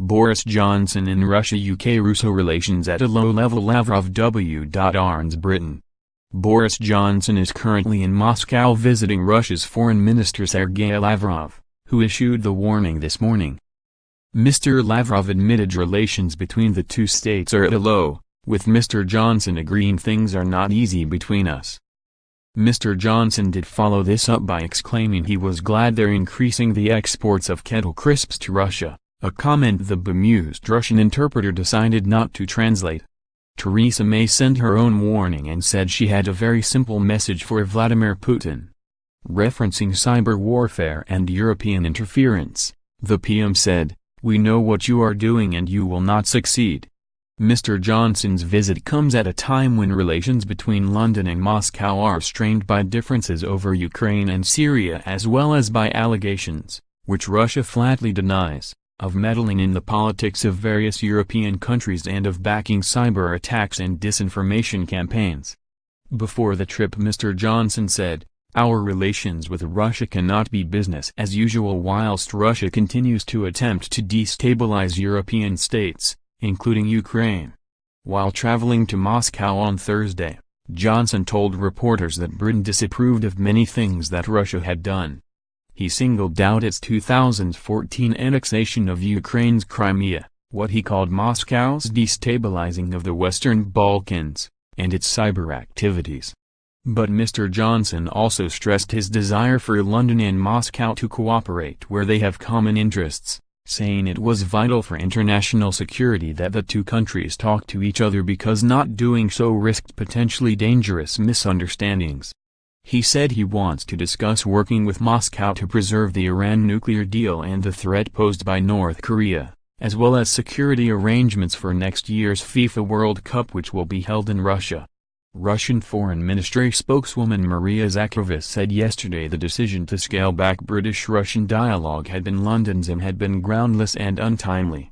Boris Johnson and Russia UK Russo relations at a low level. Lavrov w.arns Britain. Boris Johnson is currently in Moscow visiting Russia's Foreign Minister Sergei Lavrov, who issued the warning this morning. Mr. Lavrov admitted relations between the two states are at a low, with Mr. Johnson agreeing things are not easy between us. Mr. Johnson did follow this up by exclaiming he was glad they're increasing the exports of kettle crisps to Russia, a comment the bemused Russian interpreter decided not to translate. Theresa May sent her own warning and said she had a very simple message for Vladimir Putin. Referencing cyber warfare and European interference, the PM said, "We know what you are doing and you will not succeed." Mr. Johnson's visit comes at a time when relations between London and Moscow are strained by differences over Ukraine and Syria as well as by allegations, which Russia flatly denies, of meddling in the politics of various European countries and of backing cyber attacks and disinformation campaigns. Before the trip, Mr. Johnson said, "Our relations with Russia cannot be business as usual whilst Russia continues to attempt to destabilize European states, including Ukraine." While traveling to Moscow on Thursday, Johnson told reporters that Britain disapproved of many things that Russia had done. He singled out its 2014 annexation of Ukraine's Crimea, what he called Moscow's destabilizing of the Western Balkans, and its cyber activities. But Mr. Johnson also stressed his desire for London and Moscow to cooperate where they have common interests, saying it was vital for international security that the two countries talk to each other because not doing so risked potentially dangerous misunderstandings. He said he wants to discuss working with Moscow to preserve the Iran nuclear deal and the threat posed by North Korea, as well as security arrangements for next year's FIFA World Cup which will be held in Russia. Russian Foreign Ministry spokeswoman Maria Zakharova said yesterday the decision to scale back British-Russian dialogue had been London's and had been groundless and untimely.